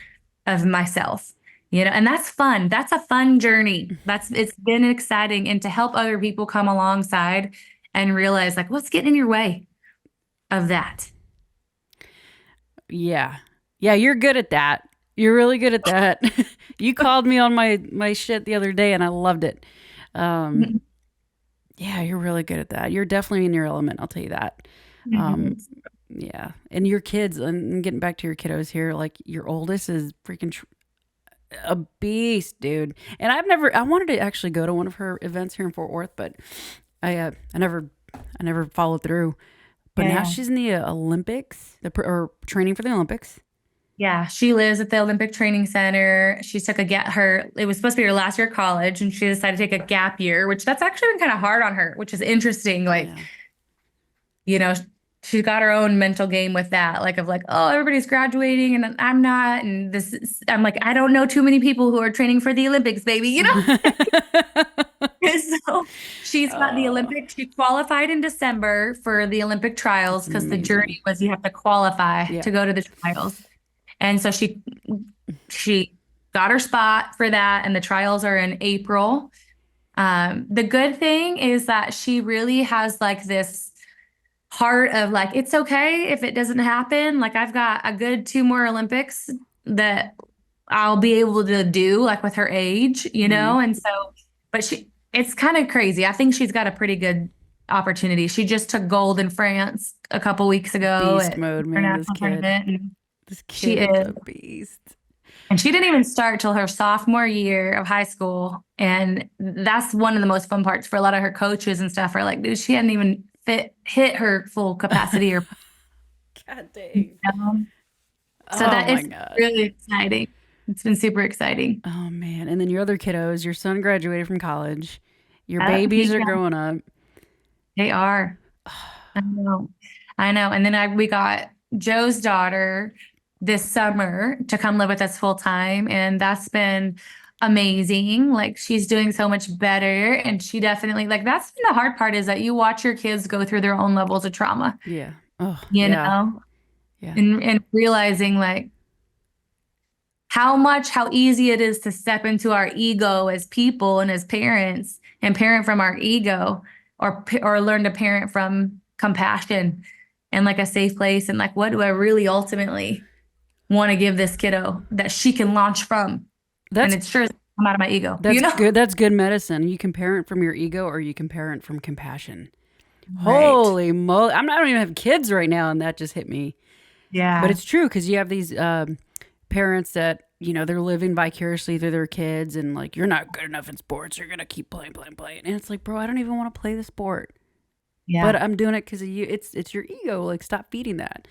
of myself? And that's fun. That's a fun journey. It's been exciting. And to help other people come alongside and realize like, what's getting in your way of that? Yeah. Yeah. You're good at that. You're really good at that. You called me on my shit the other day and I loved it. Yeah, you're really good at that. You're definitely in your element. I'll tell you that. Yeah. And your kids, and getting back to your kiddos here, like your oldest is freaking a beast, dude. And I wanted to actually go to one of her events here in Fort Worth, but I never followed through. But now she's in the Olympics, or training for the Olympics. Yeah, she lives at the Olympic Training Center. She took it was supposed to be her last year of college, and she decided to take a gap year, which that's actually been kind of hard on her, which is interesting. Like, she's got her own mental game with that, like of like, oh, everybody's graduating and I'm not. And I'm like, I don't know too many people who are training for the Olympics, baby, So she's got the Olympics. She qualified in December for the Olympic trials because the journey was you have to qualify to go to the trials. And so she got her spot for that. And the trials are in April. The good thing is that she really has like this heart of like, it's okay if it doesn't happen. Like I've got a good 2 more Olympics that I'll be able to do like with her age, And so, but it's kind of crazy. I think she's got a pretty good opportunity. She just took gold in France a couple weeks ago. Beast mode, man. This kid is a beast. And she didn't even start till her sophomore year of high school. And that's one of the most fun parts for a lot of her coaches and stuff are like, dude, she hadn't even hit her full capacity or God dang. know? So Oh that my it's gosh. really exciting. It's been super exciting. Oh man. And then your other kiddos, your son graduated from college. Your He babies are got, growing up. they are. I know. I know. And then we got Joe's daughter this summer to come live with us full time. And that's been amazing. Like she's doing so much better. And she definitely, like, that's been the hard part is that you watch your kids go through their own levels of trauma, Yeah. Oh, you yeah. know, Yeah. and realizing like how easy it is to step into our ego as people and as parents and parent from our ego or learn to parent from compassion and like a safe place and like what do I really ultimately want to give this kiddo that she can launch from and That's it's sure come out of my ego, that's you know? good. That's good medicine. You can parent from your ego or you can parent from compassion. Right. Holy moly. I don't even have kids right now and that just hit me. But Yeah. it's true because you have these parents that, they're living vicariously through their kids and like, you're not good enough in sports. You're going to keep playing, playing, playing. And it's like, bro, I don't even want to play the sport. But Yeah. I'm doing it because of you. It's your ego. Like, stop feeding that.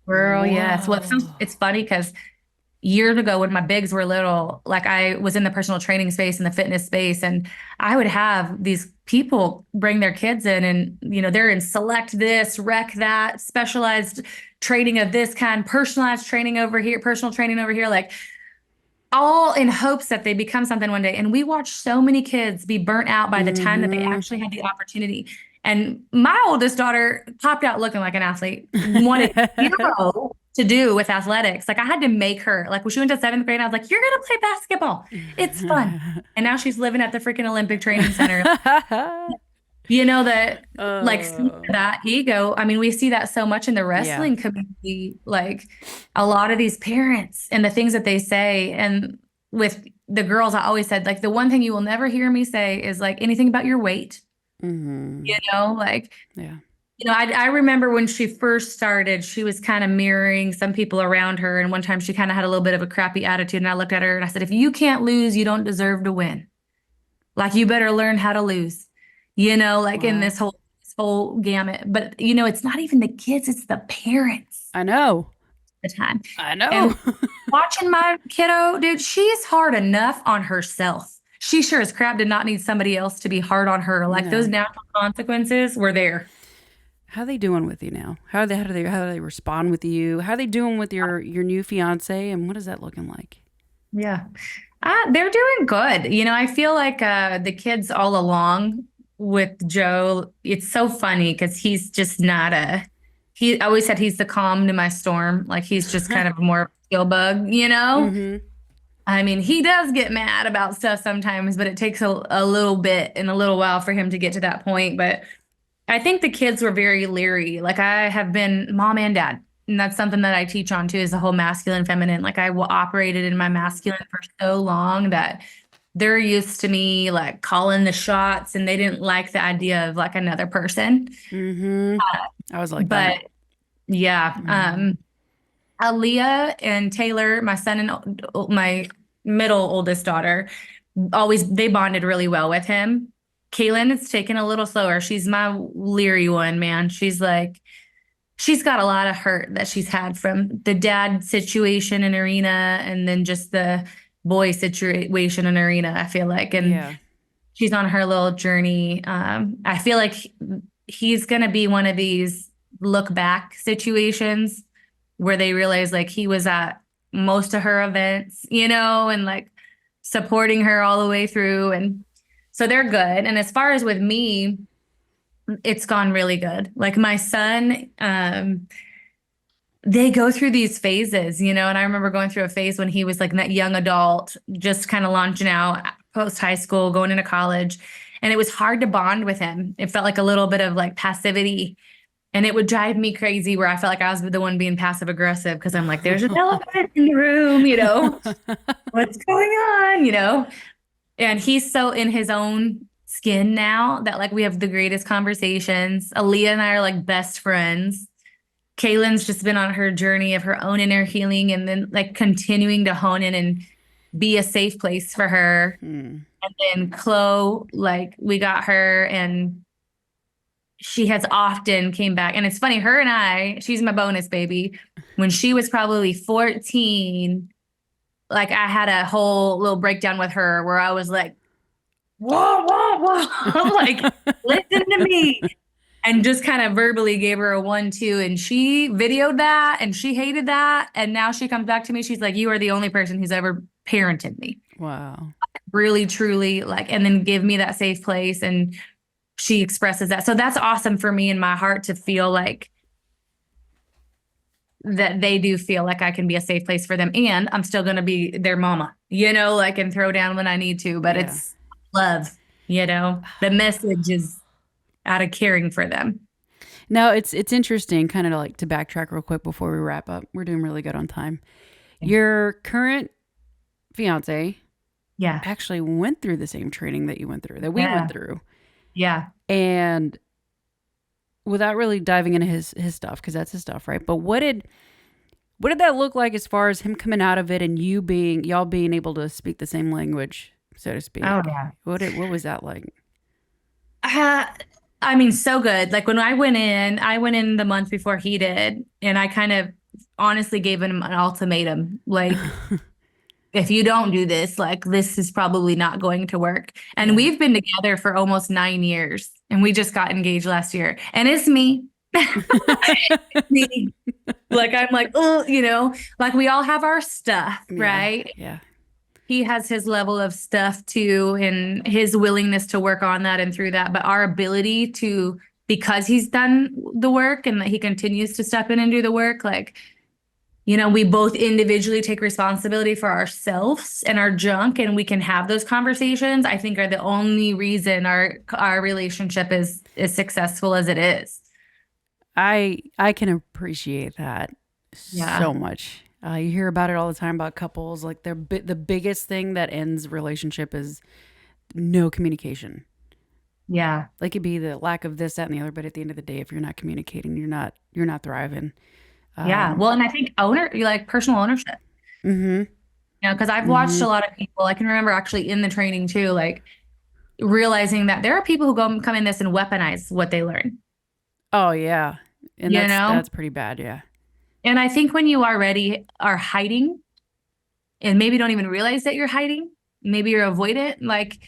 Girl, yes. Well, Whoa. it's funny because years ago when my bigs were little, like I was in the personal training space and the fitness space, and I would have these people bring their kids in and, they're in select this, rec that, specialized training of this kind, personalized training over here, personal training over here, like all in hopes that they become something one day. And we watched so many kids be burnt out by the time that they Mm-hmm. actually had the opportunity. And my oldest daughter popped out looking like an athlete, wanted zero to do with athletics. Like I had to make her, like when she went to seventh grade, I was like, you're going to play basketball. It's fun. And now she's living at the freaking Olympic Training Center. That like Oh. that ego. I mean, we see that so much in the Yeah. wrestling community, like a lot of these parents and the things that they say. And with the girls, I always said, like, the one thing you will never hear me say is like anything about your weight, Mm-hmm. like, Yeah. I remember when she first started, she was kind of mirroring some people around her. And one time she kind of had a little bit of a crappy attitude. And I looked at her and I said, if you can't lose, you don't deserve to win. Like you better learn how to lose, like in Wow. this whole gamut. But it's not even the kids, it's the parents I know. at the time. I know. And watching my kiddo, dude, she's hard enough on herself. She sure as crap did not need somebody else to be hard on her. Like those No. natural consequences were there. How are they doing with you now? How do they respond with you? How are they doing with your new fiance and what is that looking like? Yeah. They're doing good. I feel like the kids all along with Joe, it's so funny because he's just not he I always said he's the calm to my storm. Like he's just kind of more of a skill bug. Mm-hmm. I mean, he does get mad about stuff sometimes, but it takes a little bit and a little while for him to get to that point. But I think the kids were very leery. Like I have been mom and dad. And that's something that I teach on too, is the whole masculine, feminine. Like operated in my masculine for so long that they're used to me like calling the shots and they didn't like the idea of like another person. Mm-hmm. I was like that. But yeah, Mm-hmm. Aaliyah and Taylor, my son and my middle oldest daughter, always they bonded really well with him. Kaylin, it's taken a little slower. She's my leery one, man. She's got a lot of hurt that she's had from the dad situation in Arena and then just the boy situation in Arena, I feel like. And Yeah. she's on her little journey. I feel like he's going to be one of these look back situations where they realize like he was at most of her events, and like supporting her all the way through. And so they're good. And as far as with me, it's gone really good. Like my son, they go through these phases, and I remember going through a phase when he was like that young adult, just kind of launching out post high school, going into college. And it was hard to bond with him. It felt like a little bit of like passivity. And it would drive me crazy where I felt like I was the one being passive aggressive because I'm like, there's an elephant in the room, what's going on. And he's so in his own skin now that like we have the greatest conversations. Aaliyah and I are like best friends. Kaylin's just been on her journey of her own inner healing and then like continuing to hone in and be a safe place for her. Hmm. And then Chloe, like we got her and she has often came back. And it's funny, her and I, she's my bonus baby. When she was probably 14, like I had a whole little breakdown with her where I was like, whoa, whoa, whoa. Like, listen to me. And just kind of verbally gave her a 1-2. And she videoed that and she hated that. And now she comes back to me. She's like, you are the only person who's ever parented me. Wow. Really, truly, like, and then give me that safe place. And she expresses that. So that's awesome for me in my heart to feel like that they do feel like I can be a safe place for them. And I'm still going to be their mama, like, and throw down when I need to, but Yeah. it's love, the message is out of caring for them. No, it's interesting, kind of like to backtrack real quick before we wrap up. We're doing really good on time. Your current fiance Yeah. actually went through the same training that you went through, that we Yeah. went through. Yeah. And without really diving into his stuff, because that's his stuff, right? But what did that look like as far as him coming out of it and y'all being able to speak the same language, so to speak? Oh, yeah. What was that like? I mean, so good. Like when I went in the month before he did, and I kind of honestly gave him an ultimatum. Like, if you don't do this, like this is probably not going to work. And Yeah. we've been together for almost 9 years and we just got engaged last year. And it's me. Me. Like I'm like, oh, like we all have our stuff, right? Yeah. He has his level of stuff too, and his willingness to work on that and through that. But our ability to, because he's done the work and that he continues to step in and do the work, like, we both individually take responsibility for ourselves and our junk, and we can have those conversations, I think are the only reason our relationship is as successful as it is. I can appreciate that so much. You hear about it all the time about couples. Like the biggest thing that ends relationship is no communication. Yeah. Like it could be the lack of this, that, and the other. But at the end of the day, if you're not communicating, you're not thriving. Yeah. Well, and I think personal ownership. Mm-hmm. Because I've watched a lot of people. I can remember actually in the training too, like realizing that there are people who come in this and weaponize what they learn. Oh yeah, and that's pretty bad. Yeah. And I think when you already are hiding, and maybe don't even realize that you're hiding, maybe you're avoidant, like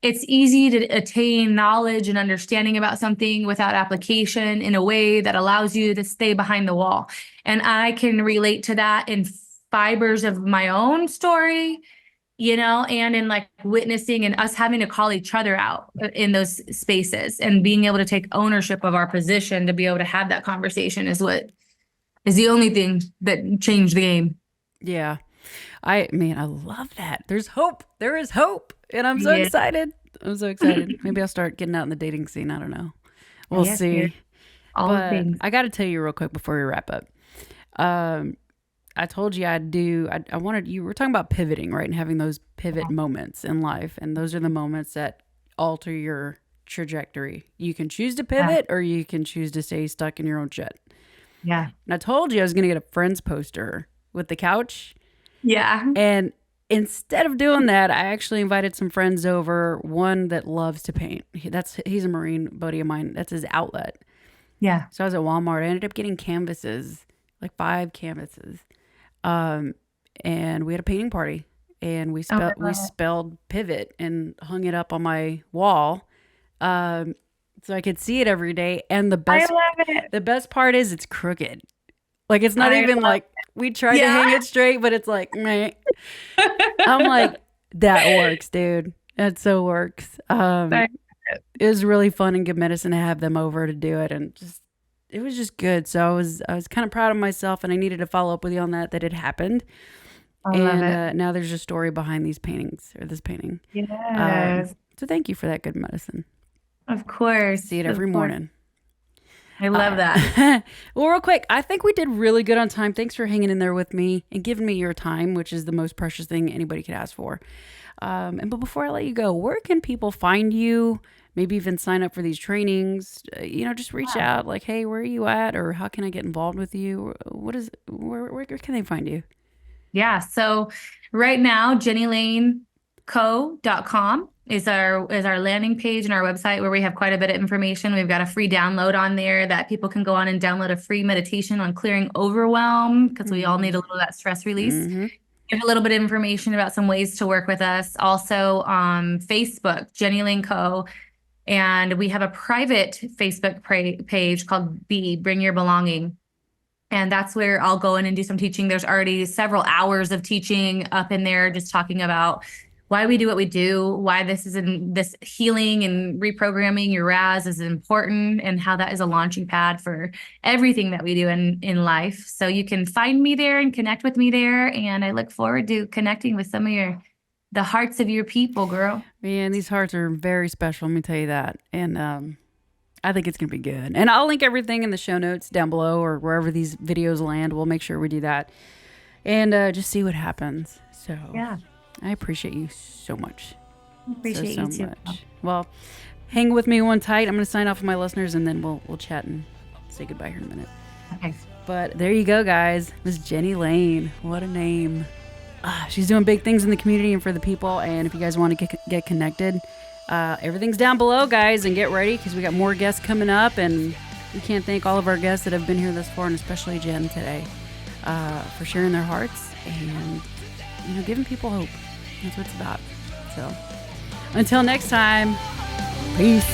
it's easy to attain knowledge and understanding about something without application in a way that allows you to stay behind the wall. And I can relate to that in fibers of my own story, and in like witnessing and us having to call each other out in those spaces and being able to take ownership of our position to be able to have that conversation is the only thing that changed the game. Yeah. I love that. There's hope. There is hope. And I'm so excited. I'm so excited. Maybe I'll start getting out in the dating scene. I don't know. We'll see. All the things. I got to tell you real quick before we wrap up. I told you I wanted, you were talking about pivoting, right? And having those pivot moments in life. And those are the moments that alter your trajectory. You can choose to pivot or you can choose to stay stuck in your own shit. Yeah. And I told you I was going to get a Friends poster with the couch. Yeah. And instead of doing that, I actually invited some friends over. One that loves to paint. He's a Marine buddy of mine. That's his outlet. Yeah. So I was at Walmart. I ended up getting canvases, like 5 canvases. And we had a painting party. And we spelled pivot and hung it up on my wall. So I could see it every day. And I love it. The best part is it's crooked. Like it's not even like we tried to hang it straight, but it's like, meh. I'm like, that works, dude. That so works. It was really fun and good medicine to have them over to do it, and it was just good. So I was kind of proud of myself, and I needed to follow up with you on that it happened. I love it. Now there's a story behind these paintings or this painting. Yes. So thank you for that good medicine. Of course. See it every morning. I love that. Well, real quick, I think we did really good on time. Thanks for hanging in there with me and giving me your time, which is the most precious thing anybody could ask for. But before I let you go, where can people find you? Maybe even sign up for these trainings. Just reach out like, hey, where are you at? Or how can I get involved with you? Where can they find you? Yeah. So right now, JennyLaineco.com. is our landing page and our website, where we have quite a bit of information. We've got a free download on there that people can go on and download a free meditation on clearing overwhelm, because we all need a little of that stress release. Give a little bit of information about some ways to work with us. Also on Facebook, JennyLaineco. And we have a private Facebook page called Bring Your Belonging. And that's where I'll go in and do some teaching. There's already several hours of teaching up in there, just talking about why we do what we do, why this healing and reprogramming your RAS is important, and how that is a launching pad for everything that we do in life. So you can find me there and connect with me there. And I look forward to connecting with some of the hearts of your people, girl. Man, these hearts are very special. Let me tell you that. And I think it's going to be good. And I'll link everything in the show notes down below, or wherever these videos land. We'll make sure we do that. And just see what happens. So yeah, I appreciate you so much. Appreciate you too. Much. Well, hang with me one tight. I'm going to sign off with my listeners, and then we'll chat and say goodbye here in a minute. Okay. But there you go, guys. Miss Jenny Laine. What a name. She's doing big things in the community and for the people. And if you guys want to get connected, everything's down below, guys. And get ready, because we got more guests coming up. And we can't thank all of our guests that have been here thus far, and especially Jen today, for sharing their hearts and, giving people hope. That's what it's about. So until next time, peace.